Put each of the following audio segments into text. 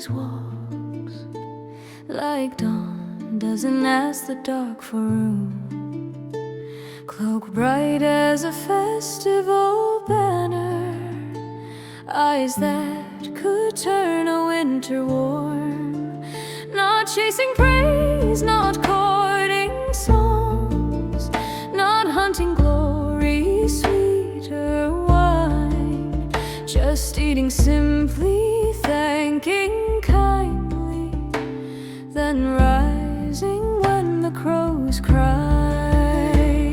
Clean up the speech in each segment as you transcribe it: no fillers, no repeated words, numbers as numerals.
his walks, like dawn doesn't ask the dark for room. Cloak bright as a festival banner, eyes that could turn a winter warm. Not chasing praise, not courting songs, not hunting glory, sweeter wine, just eating simply, thanking kindly, then rising when the crows cry.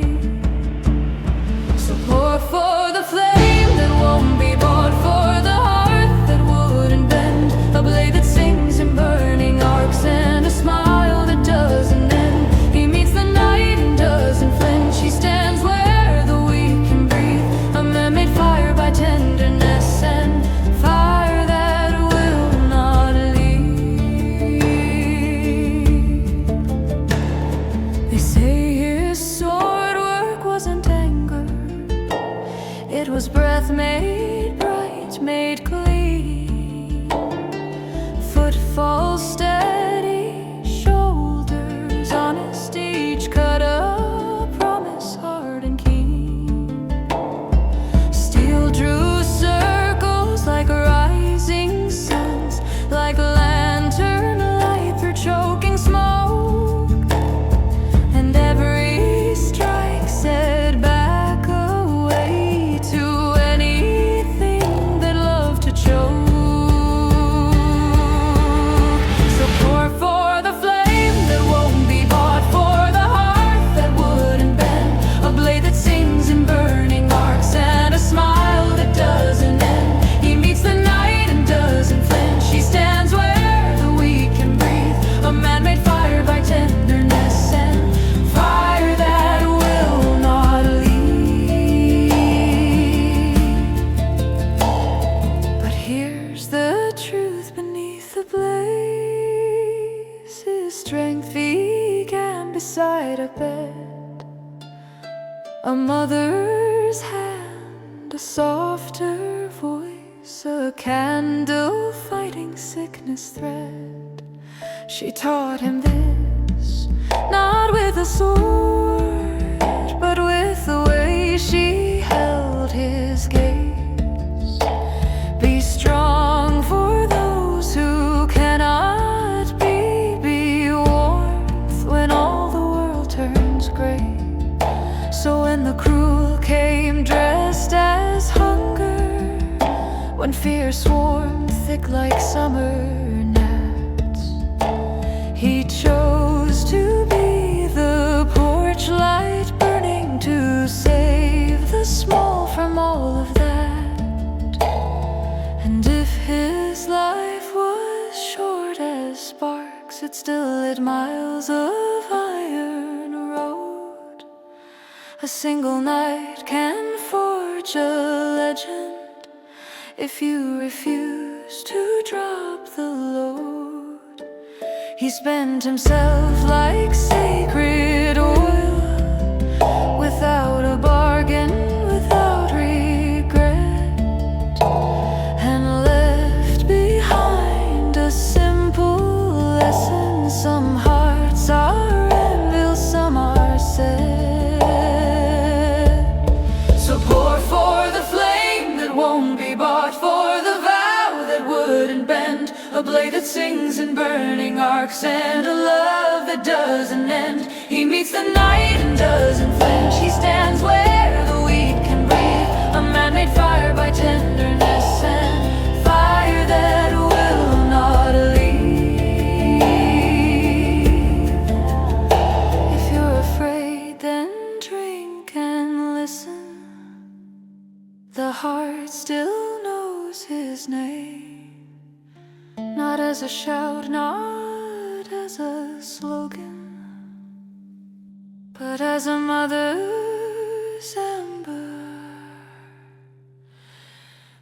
So pour for the flame that won't be bought, for the heart that wouldn't bend, a blade that sings in burning arcs, and a smile that doesn't end. He meets the night and doesn't flinch. He stands where the weak can breathe, a man-made fire by tenderness, and fire that will not leave. They say his sword work wasn't anger, it was breath made bright, made clean. Footfall steady, shoulders honest, each cut a promise hard and keen. Steel drew circles like rising suns, like lantern light through choking smoke, and every strike said back away to anything that loved to choke. So pour for the flame that won't be bought, for the heart that wouldn't bend, a blade that sings in burning arcs, and a smile that doesn't end. He meets the night and doesn't flinch. He stands where the weak can breathe, a man-made fire by tenderness, and fire that will not leave. But here's the truth beneath the blaze. His strength began beside a bed, a mother's hand, a softer voice, a candle fighting sickness thread. She taught him this, not with a sword, but with the way she held his gaze. Be strong for those who cannot be. Be warmth when all the world turns gray. So when the cruel came dressed as hunger, when fear swarmed thick like summer gnats, he chose to be the porch light burning to save the small from all of that. And if his life was short as sparks, it still lit miles of iron road. A single night can forge a legend if you refuse to drop the load. He spent himself like sacred oil, without a bargain, without regret, and left behind a simple lesson. Some hearts are anvils, some are set. So pour for the flame that won't be bought, for the vow that wouldn't bend, a blade that sings in burning arcs, and a love that doesn't end. He meets the night and doesn't flinch. He stands where the weak can breathe, a man-made fire by tenderness, and fire that will not leave. If you're afraid, then drink and listen. The heart still knows his name, not as a shout, not as a slogan, but as a mother's ember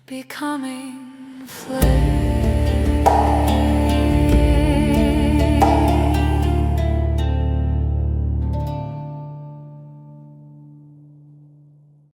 becoming flame.